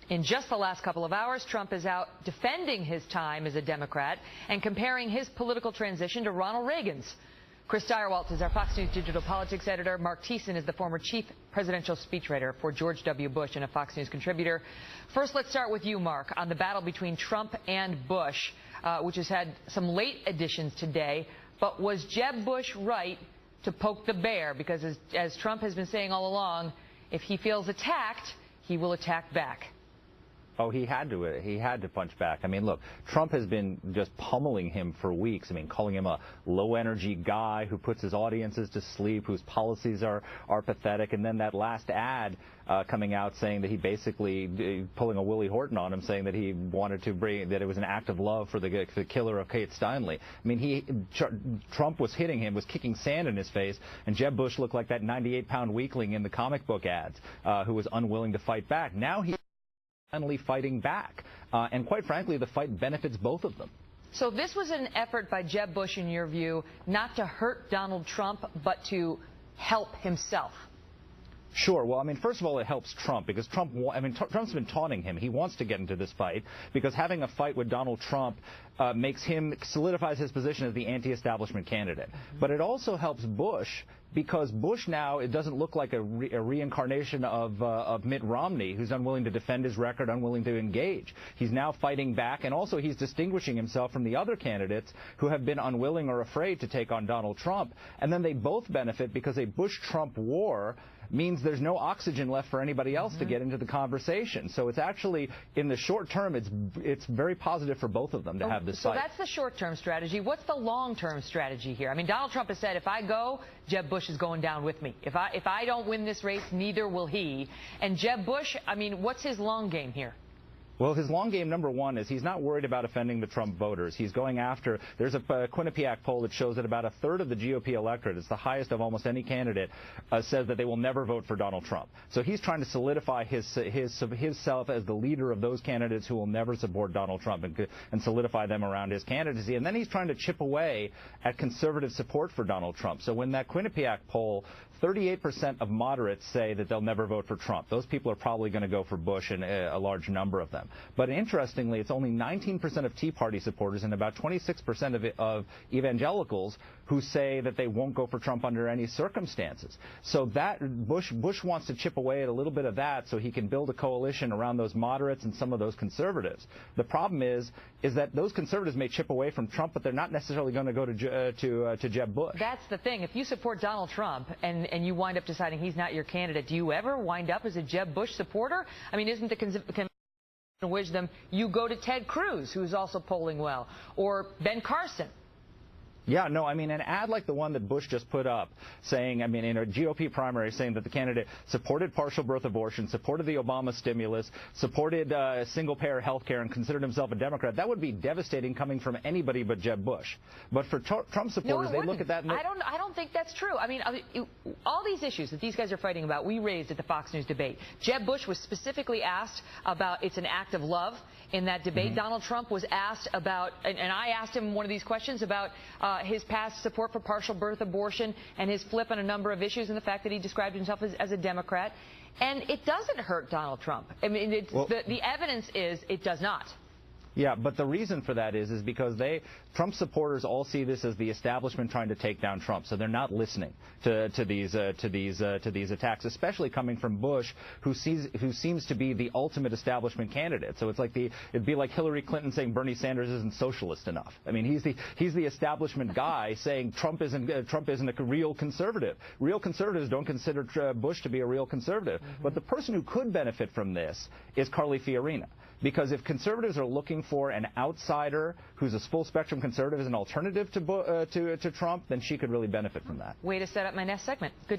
In just the last couple of hours, Trump is out defending his time as a Democrat and comparing his political transition to Ronald Reagan's. Chris Direwalt is our Fox News digital politics editor. Mark Thiessen is the former chief presidential speechwriter for George W. Bush and a Fox News contributor. First, let's start with you, Mark, on the battle between Trump and Bush, which has had some late additions today. But was Jeb Bush right to poke the bear? Because as Trump has been saying all along, if he feels attacked, he will attack back. Oh, he had to punch back. I mean, look, Trump has been just pummeling him for weeks. I mean, calling him a low-energy guy who puts his audiences to sleep, whose policies are pathetic. And then that last ad coming out saying that he basically pulling a Willie Horton on him, saying that he wanted to bring, that it was an act of love for the killer of Kate Steinle. I mean, Trump was hitting him, was kicking sand in his face, and Jeb Bush looked like that 98-pound weakling in the comic book ads who was unwilling to fight back. Now he's finally fighting back. And quite frankly, the fight benefits both of them. So this was an effort by Jeb Bush, in your view, not to hurt Donald Trump, but to help himself. Sure. Well, I mean, first of all, it helps Trump because Trump's been taunting him. He wants to get into this fight because having a fight with Donald Trump solidifies his position as the anti-establishment candidate. But it also helps Bush because Bush now, it doesn't look like a reincarnation of Mitt Romney, who's unwilling to defend his record, unwilling to engage. He's now fighting back, and also he's distinguishing himself from the other candidates who have been unwilling or afraid to take on Donald Trump. And then they both benefit because a Bush-Trump war means there's no oxygen left for anybody else to get into the conversation. So it's actually, in the short term, it's very positive for both of them to have this fight. So that's the short-term strategy. What's the long-term strategy here? I mean, Donald Trump has said, if I go, Jeb Bush is going down with me. If I don't win this race, neither will he. And Jeb Bush, I mean, what's his long game here? Well, his long game, number one, is he's not worried about offending the Trump voters. He's going after, there's a Quinnipiac poll that shows that about a third of the GOP electorate, it's the highest of almost any candidate, says that they will never vote for Donald Trump. So he's trying to solidify himself as the leader of those candidates who will never support Donald Trump and solidify them around his candidacy. And then he's trying to chip away at conservative support for Donald Trump. So when that Quinnipiac poll, 38% of moderates say that they'll never vote for Trump. Those people are probably going to go for Bush, and a large number of them. But interestingly, it's only 19% of Tea Party supporters and about 26% of evangelicals who say that they won't go for Trump under any circumstances. So that Bush wants to chip away at a little bit of that so he can build a coalition around those moderates and some of those conservatives. The problem is that those conservatives may chip away from Trump, but they're not necessarily going to go to Jeb Bush. That's the thing. If you support Donald Trump and you wind up deciding he's not your candidate, do you ever wind up as a Jeb Bush supporter? I mean, isn't the wisdom you go to Ted Cruz, who's also polling well, or Ben Carson? Yeah, no, I mean, an ad like the one that Bush just put up saying, I mean, in a GOP primary, saying that the candidate supported partial birth abortion, supported the Obama stimulus, supported single-payer health care, and considered himself a Democrat, that would be devastating coming from anybody but Jeb Bush. But for Trump supporters, they look at that and I don't think that's true. I mean, all these issues that these guys are fighting about, we raised at the Fox News debate. Jeb Bush was specifically asked about it's an act of love in that debate. Donald Trump was asked about, and I asked him one of these questions about his past support for partial birth abortion and his flip on a number of issues, and the fact that he described himself as a Democrat. And it doesn't hurt Donald Trump. I mean, the evidence is it does not. Yeah, but the reason for that is because Trump supporters all see this as the establishment trying to take down Trump, so they're not listening to these attacks, especially coming from Bush, who seems to be the ultimate establishment candidate. So it's like it'd be like Hillary Clinton saying Bernie Sanders isn't socialist enough. I mean, he's the establishment guy saying Trump isn't a real conservative. Real conservatives don't consider Bush to be a real conservative. But the person who could benefit from this is Carly Fiorina. Because if conservatives are looking for an outsider who's a full-spectrum conservative as an alternative to Trump, then she could really benefit from that. Way to set up my next segment. Good to